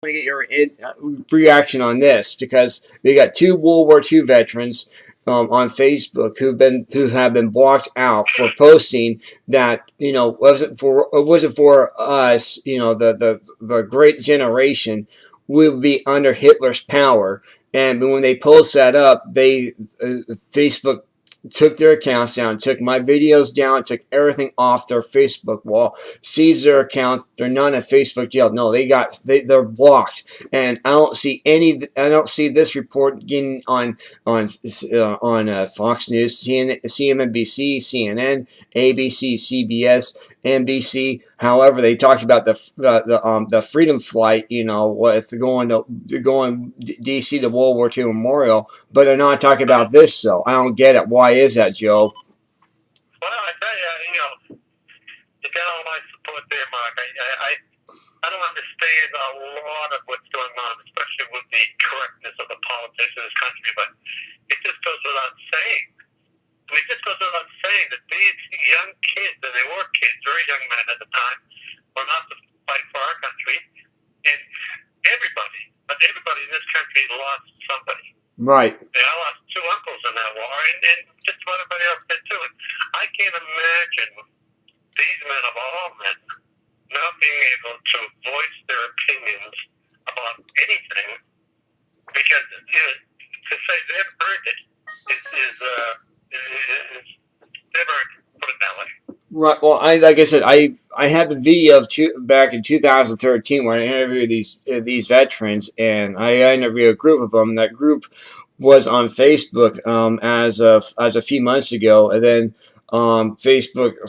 to get your reaction on this because we got two World War II veterans on Facebook who have been blocked out for posting that wasn't for us, the great generation would be under Hitler's power. And when they post that up, Facebook took their accounts down, took my videos down, took everything off their Facebook wall, seized their accounts. They're not in Facebook jail. No, they're blocked, and I don't see this report getting on Fox News, CNBC, CNN, ABC, CBS, NBC. However, they talked about the Freedom Flight, with going DC to World War II Memorial, but they're not talking about this. So I don't get it. Why is that, Joe? Well, I tell you, you got all my support there, Mark. I don't understand a lot of what's going on, especially with the correctness of the politics of this country, but it just goes without saying. It just goes without saying that these young kids, and they were kids, very young men at the time, were not to fight for our country, and everybody in this country lost somebody. Right. I lost two uncles in that war, and just about everybody else did too. And I can't imagine these men of all men not being able to voice their opinions about anything, because to say they've earned it is they've earned it, put it that way. Right. Well, like I said, I had the video back in 2013 where I interviewed these veterans, and I interviewed a group of them. That group was on Facebook as a few months ago, and then Facebook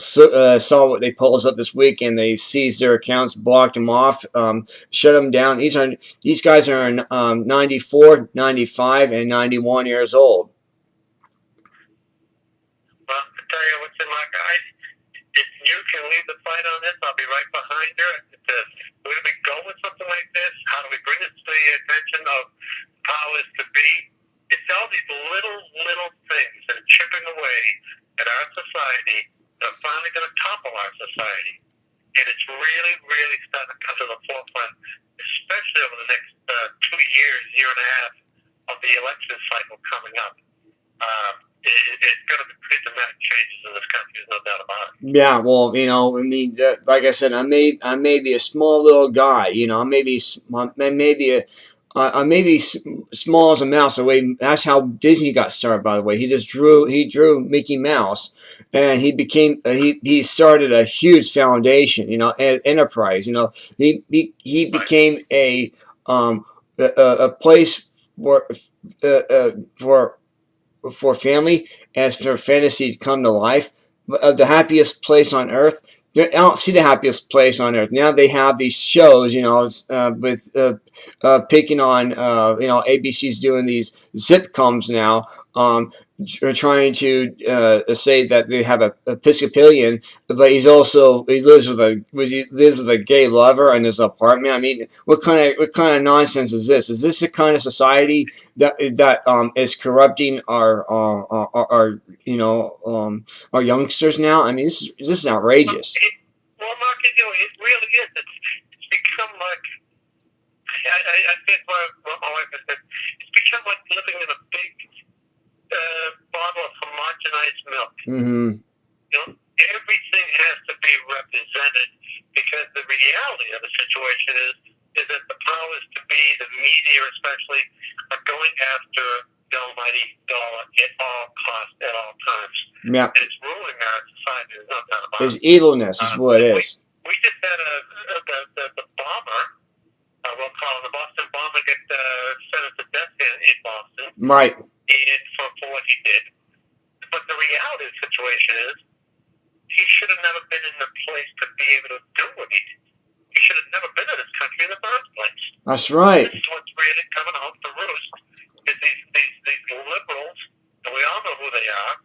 saw what they posted up this week, and they seized their accounts, blocked them off, shut them down. These guys are 94, 95, and 91 years old. Well, to tell you what's in my guys, if you can lead the fight on this, I'll be right behind you. Where do we go with something like this? How do we bring it to the attention of powers to be? It's all these little things that are chipping away at our society that are finally going to topple our society. And it's really, really starting to come to the forefront, especially over the next 2 years, year and a half of the election cycle coming up. It's going to be pretty dramatic changes in this country. There's no doubt about it. Yeah, well, I mean, like I said, I may be a small little guy. I may be small as a mouse. That's how Disney got started. By the way, he drew Mickey Mouse, and he started a huge foundation. An enterprise. He became a place for family as for fantasy to come to life. The happiest place on earth. I don't see the happiest place on earth. Now they have these shows, with picking on, ABC's doing these sitcoms now, trying to say that they have a Episcopalian, but he lives with a gay lover in his apartment. I mean, what kind of nonsense is this? Is this the kind of society that is corrupting our youngsters now? I mean, this is outrageous. Well, Mark, it really is. It's become like, I think what my wife has said, it's become like living in a big bottle of homogenized milk. Mm-hmm. Everything has to be represented, because the reality of the situation is that the powers to be, the media especially, are going after the almighty dollar at all costs, at all times. Yeah. And it's ruling our society. There's no doubt about it. It's evilness is what it is. We just had the bomber, we'll call him the Boston bomber, get sentenced to death in Boston. Right. And for what he did. But the reality of the situation is, he should have never been in the place to be able to do what he did. He should have never been in this country in the first place. That's right. This is what's really coming home to roost. Is these liberals, and we all know who they are,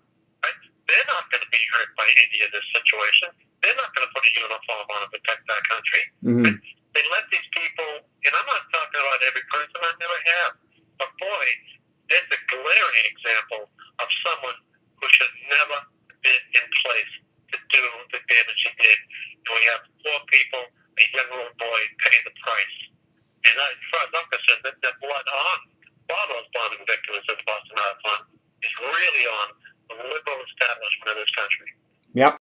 right? They're not going to be hurt by any of this situation. They're not going to put a uniform on and protect our country. Mm-hmm. They let these people, and I'm not talking about every person, I never have, but boy, there's a glaring example of someone who should never been in place to do the damage he did. And we have 4 people, a young little boy, paying the price. And as far as I'm concerned, the blood on all those bombing victims of the Boston Marathon is really on the liberal establishment of this country. Yep.